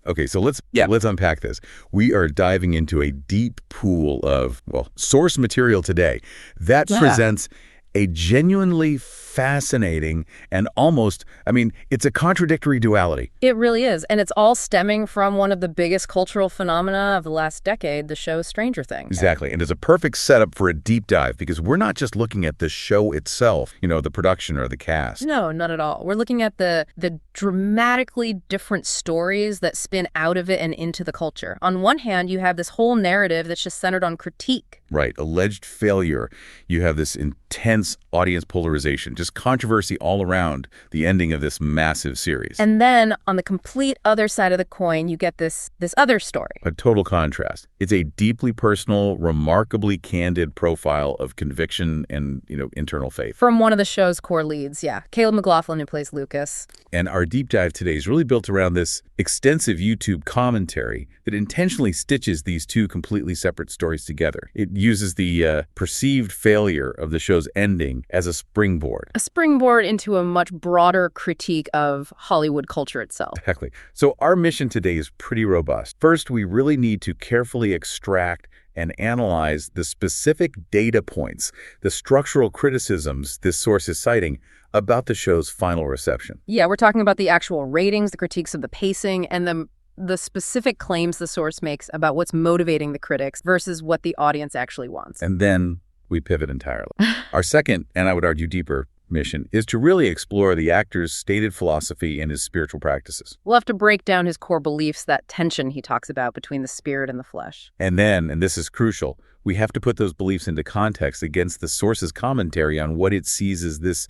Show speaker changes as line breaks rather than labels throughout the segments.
Okay, so let's unpack this. We are diving into a deep pool of, well, source material today that presents a genuinely fascinating and almost, it's a contradictory duality.
It really is. And it's all stemming from one of the biggest cultural phenomena of the last decade, the show Stranger Things.
Exactly. And it's a perfect setup for a deep dive because we're not just looking at the show itself, the production or the cast.
No, not at all. We're looking at the dramatically different stories that spin out of it and into the culture. On one hand, you have this whole narrative that's just centered on critique.
Right. Alleged failure. You have this intense audience polarization, just controversy all around the ending of this massive series.
And then on the complete other side of the coin, you get this other story.
A total contrast. It's a deeply personal, remarkably candid profile of conviction and, internal faith.
From one of the show's core leads, Caleb McLaughlin, who plays Lucas.
And our deep dive today is really built around this extensive YouTube commentary that intentionally stitches these two completely separate stories together. It uses the perceived failure of the show's ending as a springboard.
A springboard into a much broader critique of Hollywood culture itself.
Exactly. So our mission today is pretty robust. First, we really need to carefully extract and analyze the specific data points, the structural criticisms this source is citing about the show's final reception.
Yeah, we're talking about the actual ratings, the critiques of the pacing, and the specific claims the source makes about what's motivating the critics versus what the audience actually wants.
And then we pivot entirely. Our second, and I would argue deeper, mission is to really explore the actor's stated philosophy and his spiritual practices.
We'll have to break down his core beliefs, that tension he talks about between the spirit and the flesh.
And then, and this is crucial, we have to put those beliefs into context against the source's commentary on what it sees as this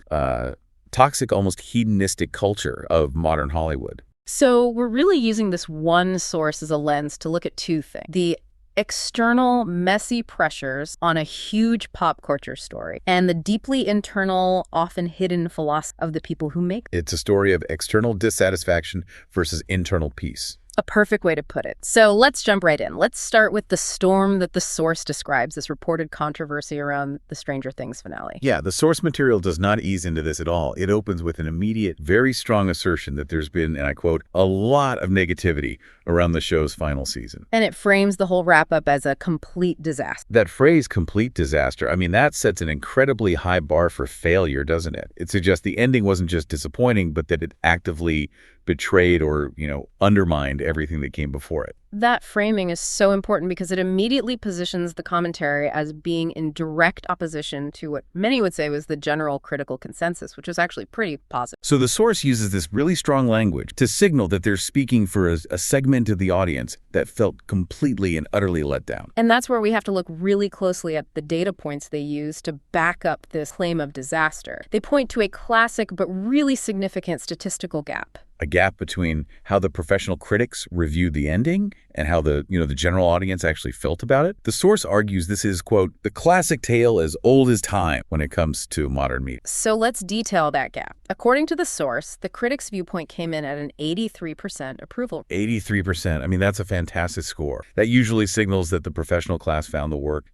toxic, almost hedonistic culture of modern Hollywood.
So we're really using this one source as a lens to look at two things. The external, messy pressures on a huge pop culture story and the deeply internal, often hidden philosophy of the people who make it.
It's a story of external dissatisfaction versus internal peace.
A perfect way to put it. So let's jump right in. Let's start with the storm that the source describes, this reported controversy around the Stranger Things finale.
Yeah, the source material does not ease into this at all. It opens with an immediate, very strong assertion that there's been, and I quote, a lot of negativity around the show's final season.
And it frames the whole wrap-up as a complete disaster.
That phrase, complete disaster, that sets an incredibly high bar for failure, doesn't it? It suggests the ending wasn't just disappointing, but that it actively betrayed or, undermined everything that came before it.
That framing is so important because it immediately positions the commentary as being in direct opposition to what many would say was the general critical consensus, which was actually pretty positive.
So the source uses this really strong language to signal that they're speaking for a segment of the audience that felt completely and utterly let down.
And that's where we have to look really closely at the data points they use to back up this claim of disaster. They point to a classic but really significant statistical gap.
A gap between how the professional critics reviewed the ending and how the general audience actually felt about it. The source argues this is, quote, the classic tale as old as time when it comes to modern media.
So let's detail that gap. According to the source, the critics' viewpoint came in at an 83% approval.
83%. That's a fantastic score. That usually signals that the professional class found the work,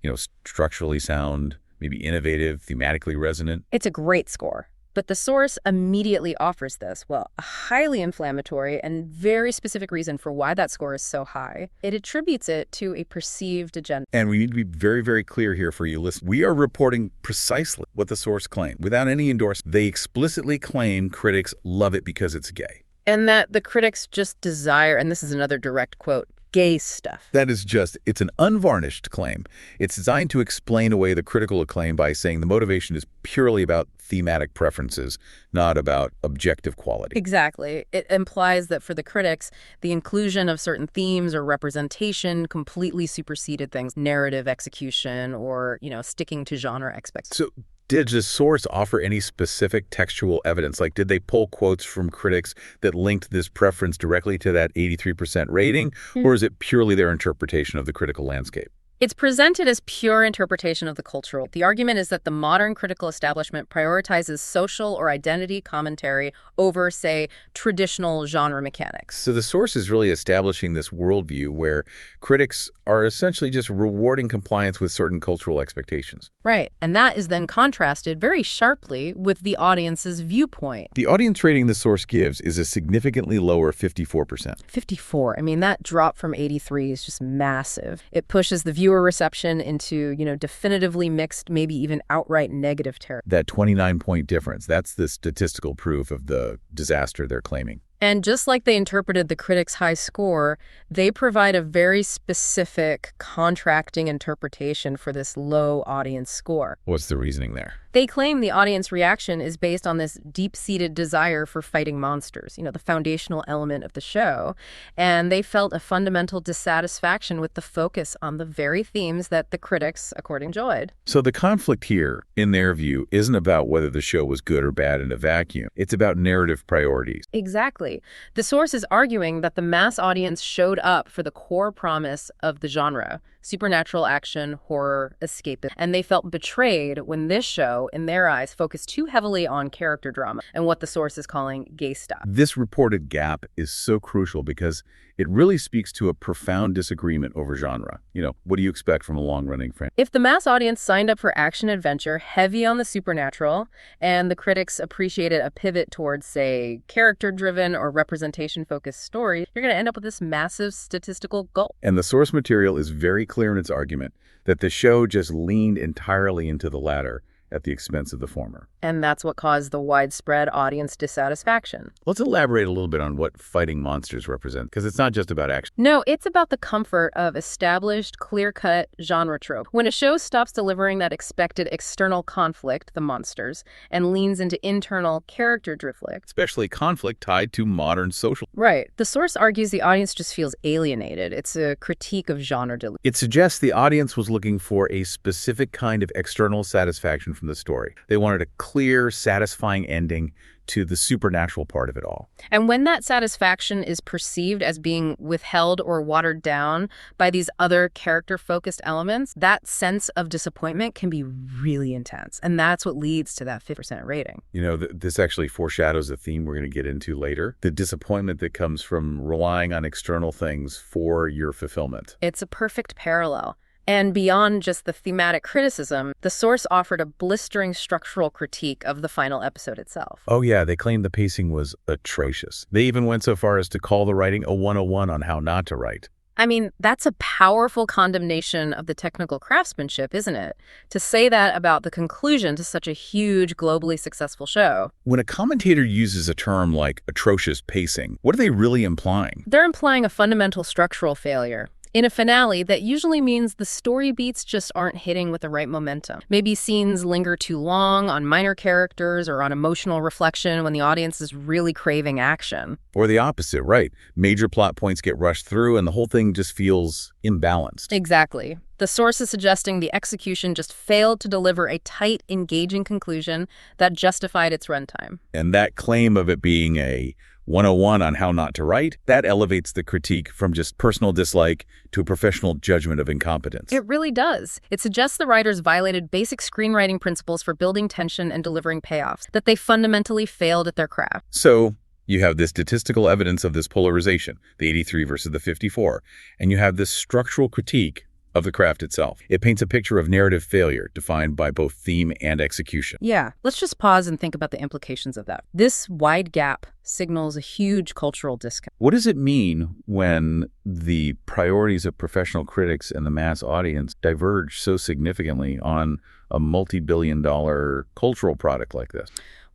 structurally sound, maybe innovative, thematically resonant.
It's a great score. But the source immediately offers this, a highly inflammatory and very specific reason for why that score is so high. It attributes it to a perceived agenda.
And we need to be very, very clear here for you listeners. We are reporting precisely what the source claimed. Without any endorsement, they explicitly claim critics love it because it's gay.
And that the critics just desire, and this is another direct quote, gay stuff.
That is it's an unvarnished claim. It's designed to explain away the critical acclaim by saying the motivation is purely about thematic preferences, not about objective quality.
Exactly. It implies that for the critics, the inclusion of certain themes or representation completely superseded things, narrative execution or, sticking to genre expectations.
So did the source offer any specific textual evidence? Like, did they pull quotes from critics that linked this preference directly to that 83% rating? Or is it purely their interpretation of the critical landscape?
It's presented as pure interpretation of the cultural. The argument is that the modern critical establishment prioritizes social or identity commentary over, say, traditional genre mechanics.
So the source is really establishing this worldview where critics are essentially just rewarding compliance with certain cultural expectations.
Right, and that is then contrasted very sharply with the audience's viewpoint.
The audience rating the source gives is a significantly lower 54%.
54. I mean, that drop from 83 is just massive. It pushes the viewer reception into, definitively mixed, maybe even outright negative territory.
That 29-point difference, that's the statistical proof of the disaster they're claiming.
And just like they interpreted the critics' high score, they provide a very specific contracting interpretation for this low audience score.
What's the reasoning there?
They claim the audience reaction is based on this deep-seated desire for fighting monsters, the foundational element of the show. And they felt a fundamental dissatisfaction with the focus on the very themes that the critics, according, enjoyed.
So the conflict here, in their view, isn't about whether the show was good or bad in a vacuum. It's about narrative priorities.
Exactly. The source is arguing that the mass audience showed up for the core promise of the genre, supernatural action, horror, escapism, and they felt betrayed when this show, in their eyes, focused too heavily on character drama and what the source is calling gay stuff.
This reported gap is so crucial because it really speaks to a profound disagreement over genre. What do you expect from a long-running franchise?
If the mass audience signed up for action-adventure, heavy on the supernatural, and the critics appreciated a pivot towards, say, character-driven or representation-focused story, you're going to end up with this massive statistical gulf.
And the source material is very clear in its argument that the show just leaned entirely into the latter at the expense of the former.
And that's what caused the widespread audience dissatisfaction.
Let's elaborate a little bit on what fighting monsters represent, because it's not just about action.
No, it's about the comfort of established, clear-cut genre trope. When a show stops delivering that expected external conflict, the monsters, and leans into internal character conflict.
Especially conflict tied to modern social.
Right. The source argues the audience just feels alienated. It's a critique of genre delusion.
It suggests the audience was looking for a specific kind of external satisfaction from the story. They wanted a clear, satisfying ending to the supernatural part of it all.
And when that satisfaction is perceived as being withheld or watered down by these other character-focused elements, that sense of disappointment can be really intense. And that's what leads to that 50% rating.
This actually foreshadows a theme we're going to get into later. The disappointment that comes from relying on external things for your fulfillment.
It's a perfect parallel. And beyond just the thematic criticism, the source offered a blistering structural critique of the final episode itself.
Oh yeah, they claimed the pacing was atrocious. They even went so far as to call the writing a 101 on how not to write.
I mean, that's a powerful condemnation of the technical craftsmanship, isn't it? To say that about the conclusion to such a huge, globally successful show.
When a commentator uses a term like atrocious pacing, what are they really implying?
They're implying a fundamental structural failure. In a finale, that usually means the story beats just aren't hitting with the right momentum. Maybe scenes linger too long on minor characters or on emotional reflection when the audience is really craving action.
Or the opposite, right? Major plot points get rushed through and the whole thing just feels imbalanced.
Exactly. The source is suggesting the execution just failed to deliver a tight, engaging conclusion that justified its runtime.
And that claim of it being a 101 on how not to write, that elevates the critique from just personal dislike to a professional judgment of incompetence.
It really does. It suggests the writers violated basic screenwriting principles for building tension and delivering payoffs, that they fundamentally failed at their craft.
So you have this statistical evidence of this polarization, the 83 versus the 54, and you have this structural critique of the craft itself. It paints a picture of narrative failure defined by both theme and execution.
Yeah, let's just pause and think about the implications of that. This wide gap signals a huge cultural disconnect.
What does it mean when the priorities of professional critics and the mass audience diverge so significantly on a multi-billion-dollar cultural product like this?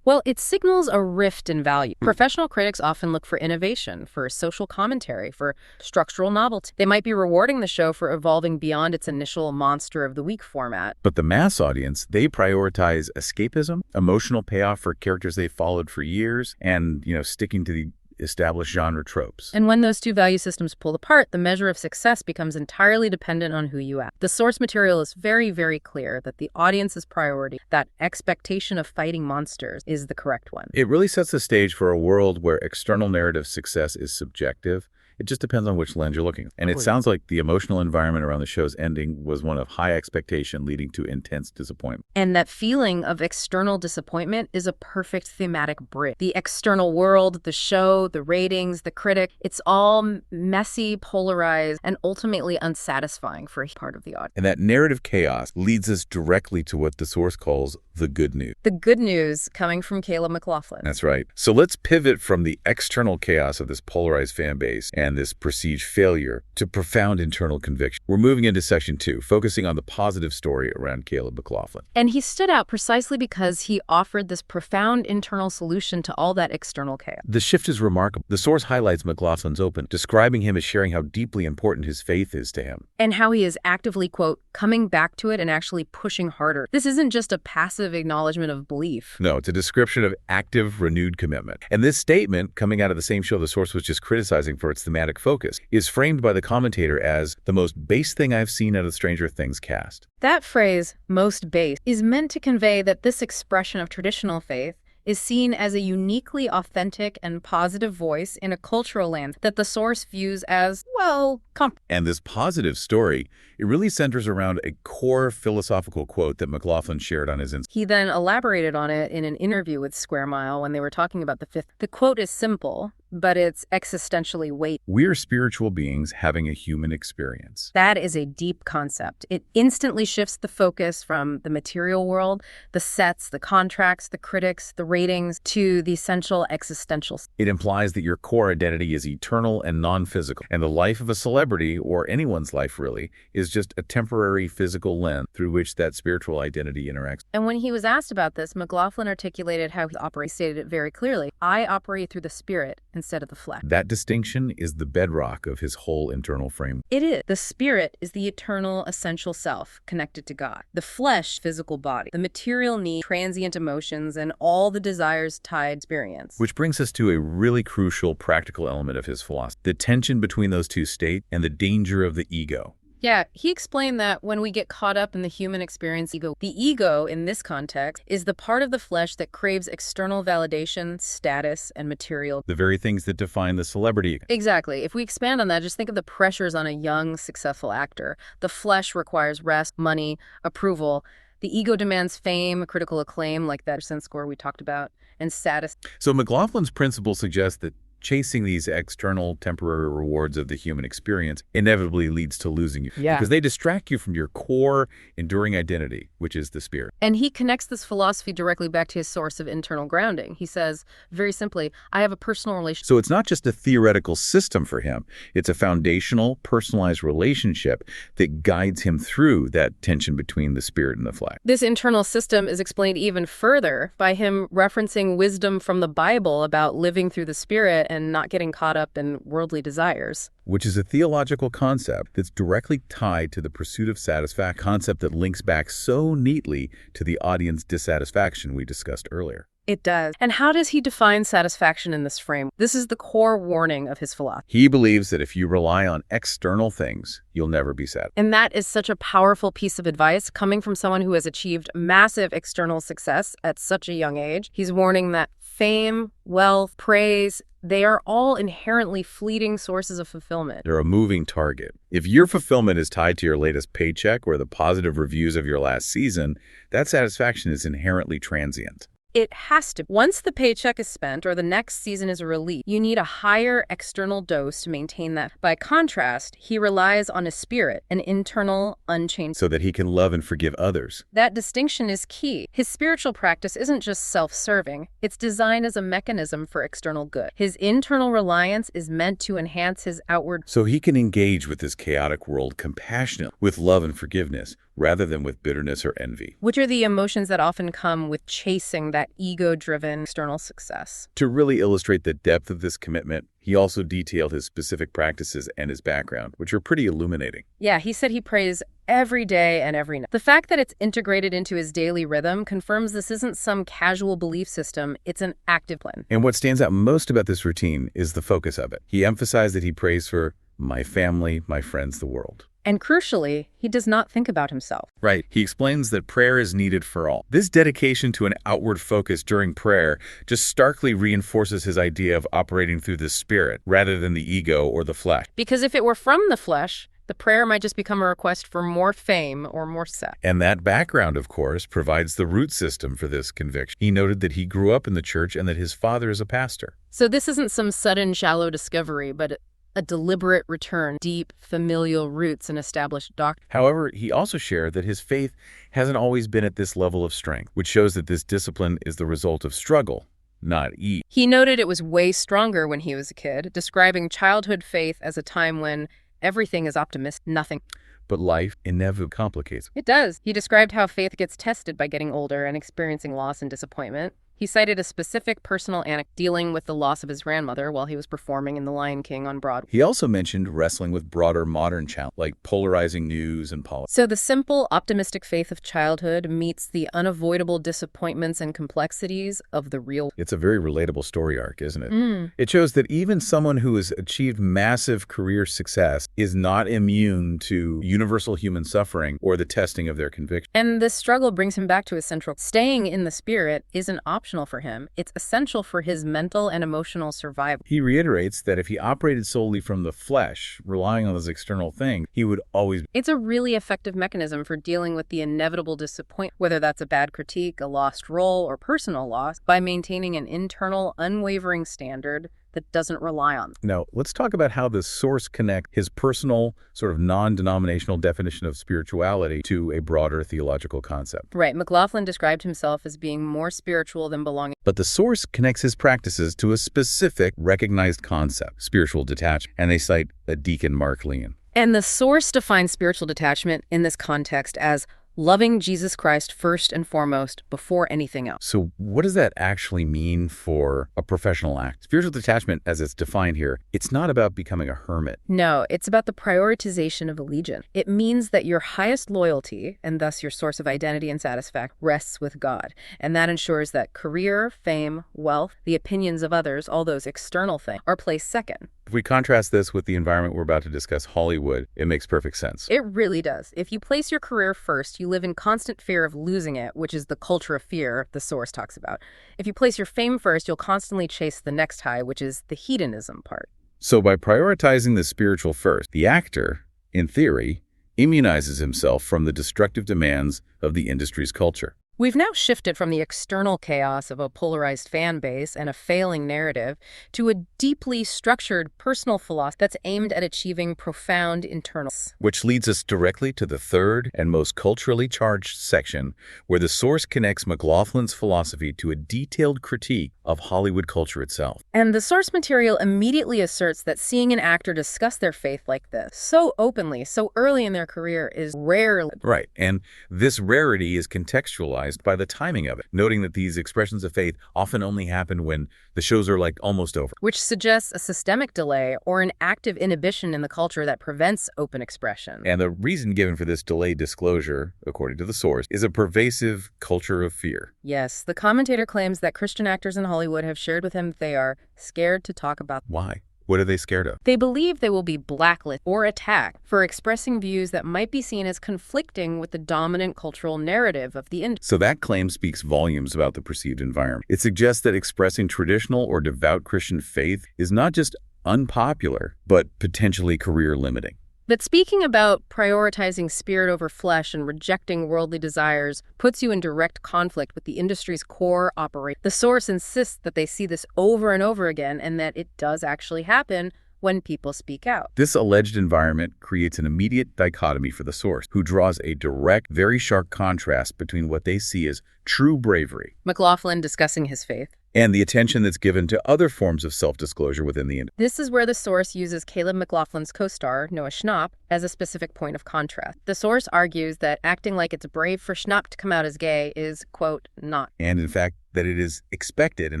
Well, it signals a rift in value. Professional critics often look for innovation, for social commentary, for structural novelty. They might be rewarding the show for evolving beyond its initial monster of the week format.
But the mass audience, they prioritize escapism, emotional payoff for characters they've followed for years, and, sticking to the established genre tropes.
And when those two value systems pull apart, the measure of success becomes entirely dependent on who you ask. The source material is very, very clear that the audience's priority, that expectation of fighting monsters, is the correct one.
It really sets the stage for a world where external narrative success is subjective It just depends on which lens you're looking at. And it sounds like the emotional environment around the show's ending was one of high expectation leading to intense disappointment.
And that feeling of external disappointment is a perfect thematic bridge. The external world, the show, the ratings, the critic, it's all messy, polarized, and ultimately unsatisfying for a part of the audience.
And that narrative chaos leads us directly to what the source calls the good news.
The good news coming from McLaughlin.
That's right. So let's pivot from the external chaos of this polarized fan base and this perceived failure to profound internal conviction. We're moving into section 2, focusing on the positive story around McLaughlin.
And he stood out precisely because he offered this profound internal solution to all that external chaos.
The shift is remarkable. The source highlights McLaughlin's open, describing him as sharing how deeply important his faith is to him.
And how he is actively, quote, coming back to it and actually pushing harder. This isn't just a passive acknowledgement of belief.
No, it's a description of active, renewed commitment. And this statement, coming out of the same show the source was just criticizing for its thematic focus, is framed by the commentator as the most base thing I've seen out of Stranger Things cast.
That phrase, most base, is meant to convey that this expression of traditional faith is seen as a uniquely authentic and positive voice in a cultural lens that the source views as, well,
And this positive story, it really centers around a core philosophical quote that McLaughlin shared on his Instagram.
He then elaborated on it in an interview with Square Mile when they were talking about the fifth. The quote is simple, but it's existentially weighty.
We're spiritual beings having a human experience.
That is a deep concept. It instantly shifts the focus from the material world, the sets, the contracts, the critics, the ratings, to the essential existential.
It implies that your core identity is eternal and non-physical, and the life of a celebrity, or anyone's life really, is just a temporary physical lens through which that spiritual identity interacts.
And when he was asked about this, McLaughlin articulated how he operates, stated it very clearly. I operate through the spirit instead of the flesh.
That distinction is the bedrock of his whole internal frame.
It is. The spirit is the eternal, essential self connected to God. The flesh, physical body. The material need, transient emotions, and all the desires tied experience.
Which brings us to a really crucial practical element of his philosophy, the tension between those two states and the danger of the ego.
Yeah, he explained that when we get caught up in the human experience ego, the ego in this context is the part of the flesh that craves external validation, status, and material.
The very things that define the celebrity.
Exactly. If we expand on that, just think of the pressures on a young, successful actor. The flesh requires rest, money, approval. The ego demands fame, critical acclaim, like that sense score we talked about, and status.
So McLaughlin's principle suggests that chasing these external temporary rewards of the human experience inevitably leads to losing you.
Yeah.
Because they distract you from your core enduring identity, which is the spirit.
And he connects this philosophy directly back to his source of internal grounding. He says, very simply, I have a personal relationship.
So it's not just a theoretical system for him. It's a foundational, personalized relationship that guides him through that tension between the spirit and the flesh.
This internal system is explained even further by him referencing wisdom from the Bible about living through the spirit and not getting caught up in worldly desires.
Which is a theological concept that's directly tied to the pursuit of satisfaction, a concept that links back so neatly to the audience dissatisfaction we discussed earlier.
It does. And how does he define satisfaction in this frame? This is the core warning of his philosophy.
He believes that if you rely on external things, you'll never be satisfied.
And that is such a powerful piece of advice coming from someone who has achieved massive external success at such a young age. He's warning that fame, wealth, praise, they are all inherently fleeting sources of fulfillment.
They're a moving target. If your fulfillment is tied to your latest paycheck or the positive reviews of your last season, that satisfaction is inherently transient.
It has to. Once the paycheck is spent or the next season is released, you need a higher external dose to maintain that. By contrast, he relies on a spirit, an internal, unchanged,
so that he can love and forgive others.
That distinction is key. His spiritual practice isn't just self-serving. It's designed as a mechanism for external good. His internal reliance is meant to enhance his outward.
So he can engage with this chaotic world compassionately, with love and forgiveness, rather than with bitterness or envy.
Which are the emotions that often come with chasing that ego-driven external success.
To really illustrate the depth of this commitment, he also detailed his specific practices and his background, which are pretty illuminating.
Yeah, he said he prays every day and every night. The fact that it's integrated into his daily rhythm confirms this isn't some casual belief system, it's an active plan.
And what stands out most about this routine is the focus of it. He emphasized that he prays for my family, my friends, the world.
And crucially, he does not think about himself.
Right. He explains that prayer is needed for all. This dedication to an outward focus during prayer just starkly reinforces his idea of operating through the spirit rather than the ego or the flesh.
Because if it were from the flesh, the prayer might just become a request for more fame or more sex.
And that background, of course, provides the root system for this conviction. He noted that he grew up in the church and that his father is a pastor.
So this isn't some sudden, shallow discovery, but a deliberate return, deep familial roots and established doctrine.
However, he also shared that his faith hasn't always been at this level of strength, which shows that this discipline is the result of struggle, not ease.
He noted it was way stronger when he was a kid, describing childhood faith as a time when everything is optimistic, nothing.
But life inevitably complicates.
It does. He described how faith gets tested by getting older and experiencing loss and disappointment. He cited a specific personal anecdote dealing with the loss of his grandmother while he was performing in The Lion King on Broadway.
He also mentioned wrestling with broader modern challenges like polarizing news and politics.
So the simple, optimistic faith of childhood meets the unavoidable disappointments and complexities of the real.
It's a very relatable story arc, isn't it? It shows that even someone who has achieved massive career success is not immune to universal human suffering or the testing of their conviction.
And this struggle brings him back to his central. Staying in the spirit isn't optional for him. It's essential for his mental and emotional survival.
He reiterates that if he operated solely from the flesh, relying on those external things, he would always...
It's a really effective mechanism for dealing with the inevitable disappointment, whether that's a bad critique, a lost role, or personal loss, by maintaining an internal, unwavering standard that doesn't rely on them.
Now, let's talk about how the source connects his personal, sort of non-denominational definition of spirituality to a broader theological concept.
Right. McLaughlin described himself as being more spiritual than belonging.
But the source connects his practices to a specific, recognized concept, spiritual detachment, and they cite a deacon Mark Leon.
And the source defines spiritual detachment in this context as loving Jesus Christ first and foremost before anything else.
So what does that actually mean for a professional act? Spiritual detachment, as it's defined here, it's not about becoming a hermit.
No, it's about the prioritization of allegiance. It means that your highest loyalty, and thus your source of identity and satisfaction, rests with God. And that ensures that career, fame, wealth, the opinions of others, all those external things, are placed second.
If we contrast this with the environment we're about to discuss, Hollywood, it makes perfect sense.
It really does. If you place your career first, you live in constant fear of losing it, which is the culture of fear the source talks about. If you place your fame first, you'll constantly chase the next high, which is the hedonism part.
So by prioritizing the spiritual first, the actor, in theory, immunizes himself from the destructive demands of the industry's culture.
We've now shifted from the external chaos of a polarized fan base and a failing narrative to a deeply structured personal philosophy that's aimed at achieving profound internal.
Which leads us directly to the third and most culturally charged section, where the source connects McLaughlin's philosophy to a detailed critique of Hollywood culture itself.
And the source material immediately asserts that seeing an actor discuss their faith like this, so openly, so early in their career, is rare.
Right, and this rarity is contextualized by the timing of it, noting that these expressions of faith often only happen when the shows are like almost over.
Which suggests a systemic delay or an active inhibition in the culture that prevents open expression.
And the reason given for this delayed disclosure, according to the source, is a pervasive culture of fear.
Yes, the commentator claims that Christian actors in Hollywood have shared with him they are scared to talk about.
Why? What are they scared of?
They believe they will be blacklisted or attacked for expressing views that might be seen as conflicting with the dominant cultural narrative of the industry.
So that claim speaks volumes about the perceived environment. It suggests that expressing traditional or devout Christian faith is not just unpopular, but potentially career-limiting.
That speaking about prioritizing spirit over flesh and rejecting worldly desires puts you in direct conflict with the industry's core operation. The source insists that they see this over and over again and that it does actually happen when people speak out.
This alleged environment creates an immediate dichotomy for the source, who draws a direct, very sharp contrast between what they see as true bravery,
McLaughlin discussing his faith,
and the attention that's given to other forms of self-disclosure within the industry.
This is where the source uses Caleb McLaughlin's co-star, Noah Schnapp, as a specific point of contrast. The source argues that acting like it's brave for Schnapp to come out as gay is, quote, not.
And in fact, that it is expected in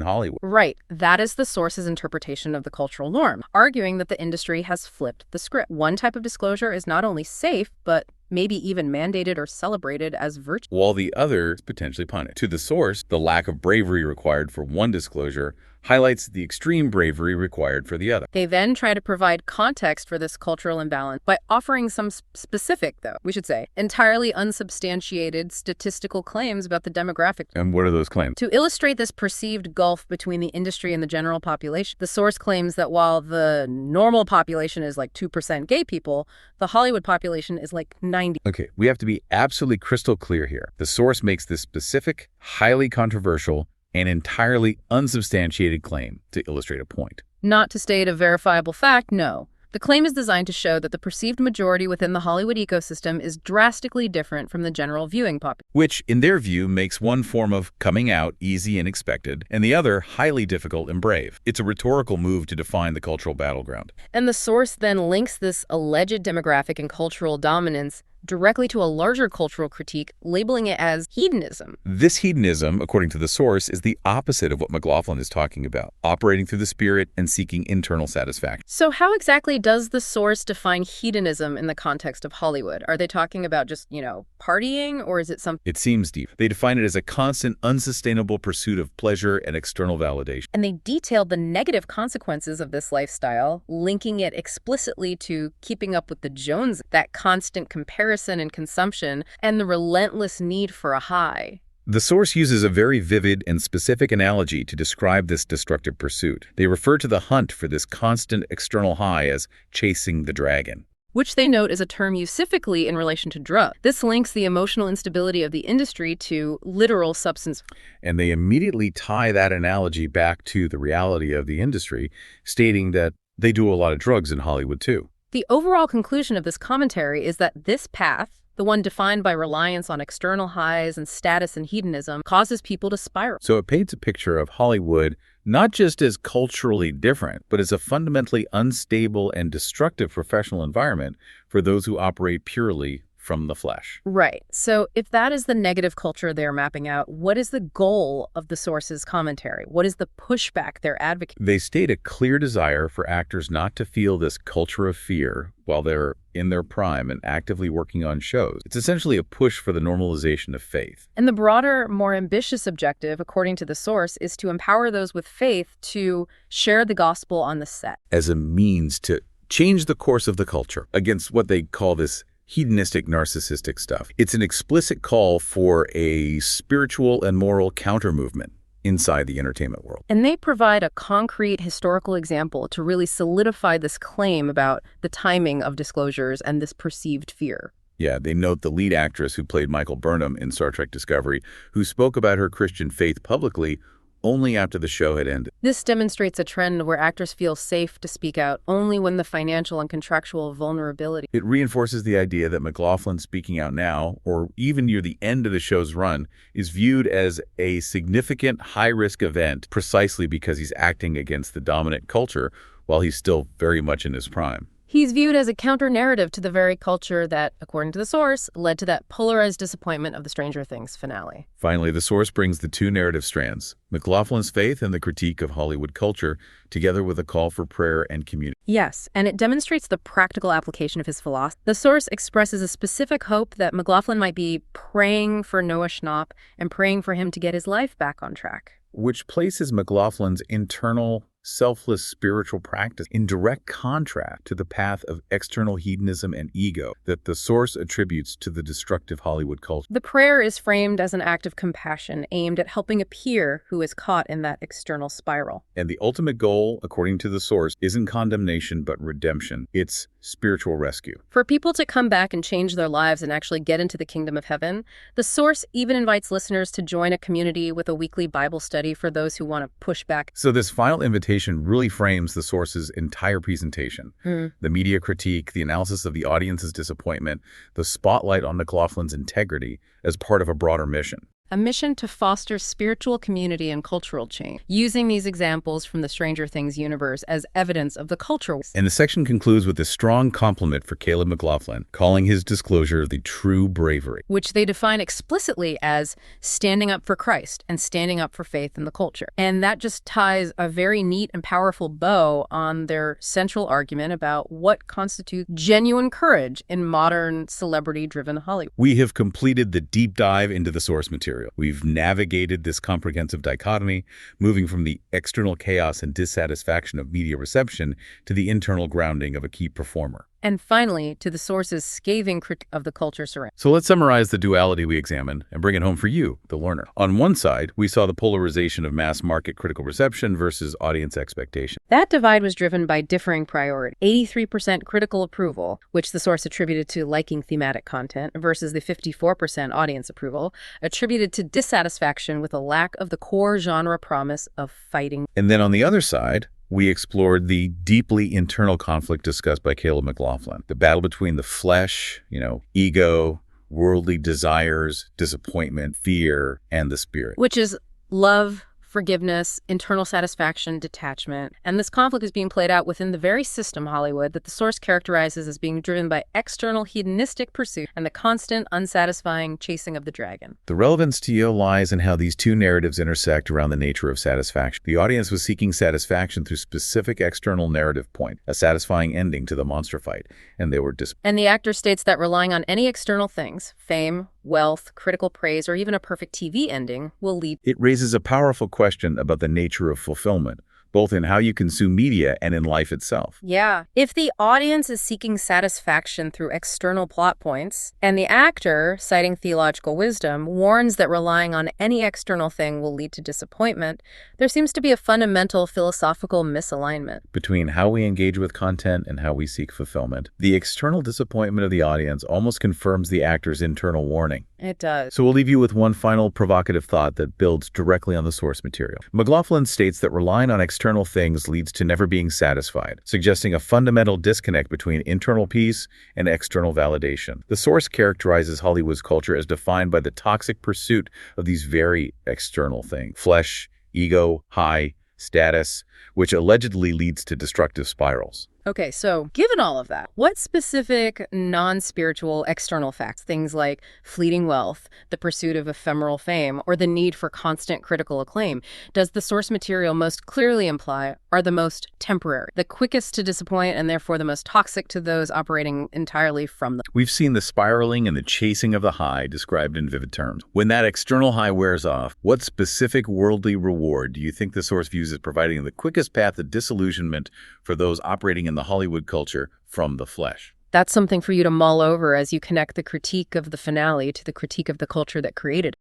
Hollywood.
Right. That is the source's interpretation of the cultural norm, arguing that the industry has flipped the script. One type of disclosure is not only safe, but maybe even mandated or celebrated as virtue,
while the other is potentially punished. To the source, the lack of bravery required for one disclosure highlights the extreme bravery required for the other.
They then try to provide context for this cultural imbalance by offering some specific, though, we should say, entirely unsubstantiated statistical claims about the demographic.
And what are those claims?
To illustrate this perceived gulf between the industry and the general population, the source claims that while the normal population is like 2% gay people, the Hollywood population is like 90.
Okay, we have to be absolutely crystal clear here. The source makes this specific, highly controversial, and entirely unsubstantiated claim to illustrate a point.
Not to state a verifiable fact, no. The claim is designed to show that the perceived majority within the Hollywood ecosystem is drastically different from the general viewing population.
Which, in their view, makes one form of coming out easy and expected, and the other highly difficult and brave. It's a rhetorical move to define the cultural battleground.
And the source then links this alleged demographic and cultural dominance directly to a larger cultural critique, labeling it as hedonism.
This hedonism, according to the source, is the opposite of what McLaughlin is talking about, operating through the spirit and seeking internal satisfaction.
So how exactly does the source define hedonism in the context of Hollywood? Are they talking about just, partying, or is it something?
It seems deep. They define it as a constant, unsustainable pursuit of pleasure and external validation.
And they detailed the negative consequences of this lifestyle, linking it explicitly to keeping up with the Joneses, that constant comparison and consumption, and the relentless need for a high.
The source uses a very vivid and specific analogy to describe this destructive pursuit. They refer to the hunt for this constant external high as chasing the dragon,
which they note is a term used specifically in relation to drugs. This links the emotional instability of the industry to literal substance.
And they immediately tie that analogy back to the reality of the industry, stating that they do a lot of drugs in Hollywood too.
The overall conclusion of this commentary is that this path, the one defined by reliance on external highs and status and hedonism, causes people to spiral.
So it paints a picture of Hollywood not just as culturally different, but as a fundamentally unstable and destructive professional environment for those who operate purely from the flesh.
Right. So if that is the negative culture they're mapping out, what is the goal of the source's commentary? What is the pushback they're advocating?
They state a clear desire for actors not to feel this culture of fear while they're in their prime and actively working on shows. It's essentially a push for the normalization of faith.
And the broader, more ambitious objective, according to the source, is to empower those with faith to share the gospel on the set.
As a means to change the course of the culture against what they call this hedonistic, narcissistic stuff. It's an explicit call for a spiritual and moral counter-movement inside the entertainment world.
And they provide a concrete historical example to really solidify this claim about the timing of disclosures and this perceived fear.
Yeah, they note the lead actress who played Michael Burnham in Star Trek Discovery, who spoke about her Christian faith publicly only after the show had ended.
This demonstrates a trend where actors feel safe to speak out only when the financial and contractual vulnerability.
It reinforces the idea that McLaughlin speaking out now, or even near the end of the show's run, is viewed as a significant high-risk event precisely because he's acting against the dominant culture while he's still very much in his prime.
He's viewed as a counter-narrative to the very culture that, according to the source, led to that polarized disappointment of the Stranger Things finale.
Finally, the source brings the two narrative strands, McLaughlin's faith and the critique of Hollywood culture, together with a call for prayer and community.
Yes, and it demonstrates the practical application of his philosophy. The source expresses a specific hope that McLaughlin might be praying for Noah Schnapp and praying for him to get his life back on track.
Which places McLaughlin's internal, selfless spiritual practice in direct contrast to the path of external hedonism and ego that the source attributes to the destructive Hollywood culture.
The prayer is framed as an act of compassion aimed at helping a peer who is caught in that external spiral.
And the ultimate goal, according to the source, isn't condemnation but redemption. It's spiritual rescue.
For people to come back and change their lives and actually get into the kingdom of heaven, the source even invites listeners to join a community with a weekly Bible study for those who want to push back.
So this final invitation really frames the source's entire presentation. The media critique, the analysis of the audience's disappointment, the spotlight on McLaughlin's integrity as part of a broader mission.
A mission to foster spiritual community and cultural change, using these examples from the Stranger Things universe as evidence of the culture.
And the section concludes with a strong compliment for Caleb McLaughlin, calling his disclosure the true bravery,
which they define explicitly as standing up for Christ and standing up for faith in the culture. And that just ties a very neat and powerful bow on their central argument about what constitutes genuine courage in modern celebrity-driven Hollywood.
We have completed the deep dive into the source material. material. We've navigated this comprehensive dichotomy, moving from the external chaos and dissatisfaction of media reception to the internal grounding of a key performer.
And finally, to the source's scathing critique of the culture surrounding.
So let's summarize the duality we examined and bring it home for you, the learner. On one side, we saw the polarization of mass market critical reception versus audience expectation.
That divide was driven by differing priorities. 83% critical approval, which the source attributed to liking thematic content, versus the 54% audience approval, attributed to dissatisfaction with a lack of the core genre promise of fighting.
And then on the other side, we explored the deeply internal conflict discussed by McLaughlin, the battle between the flesh, ego, worldly desires, disappointment, fear, and the spirit.
Which is love, forgiveness, internal satisfaction, detachment. And this conflict is being played out within the very system, Hollywood, that the source characterizes as being driven by external hedonistic pursuit and the constant, unsatisfying chasing of the dragon.
The relevance to you lies in how these two narratives intersect around the nature of satisfaction. The audience was seeking satisfaction through specific external narrative point, a satisfying ending to the monster fight, and they were disappointed.
And the actor states that relying on any external things, fame, wealth, critical praise, or even a perfect TV ending will lead.
It raises a powerful question about the nature of fulfillment, both in how you consume media and in life itself.
Yeah. If the audience is seeking satisfaction through external plot points, and the actor, citing theological wisdom, warns that relying on any external thing will lead to disappointment, there seems to be a fundamental philosophical misalignment
between how we engage with content and how we seek fulfillment. The external disappointment of the audience almost confirms the actor's internal warning.
It does.
So we'll leave you with one final provocative thought that builds directly on the source material. McLaughlin states that relying on external things leads to never being satisfied, suggesting a fundamental disconnect between internal peace and external validation. The source characterizes Hollywood's culture as defined by the toxic pursuit of these very external things: flesh, ego, high, status, which allegedly leads to destructive spirals.
Okay, so given all of that, what specific non-spiritual external facts, things like fleeting wealth, the pursuit of ephemeral fame, or the need for constant critical acclaim, does the source material most clearly imply are the most temporary, the quickest to disappoint, and therefore the most toxic to those operating entirely from them?
We've seen the spiraling and the chasing of the high described in vivid terms. When that external high wears off, what specific worldly reward do you think the source views as providing the quickest path to disillusionment for those operating in the Hollywood culture from the flesh?
That's something for you to mull over as you connect the critique of the finale to the critique of the culture that created it.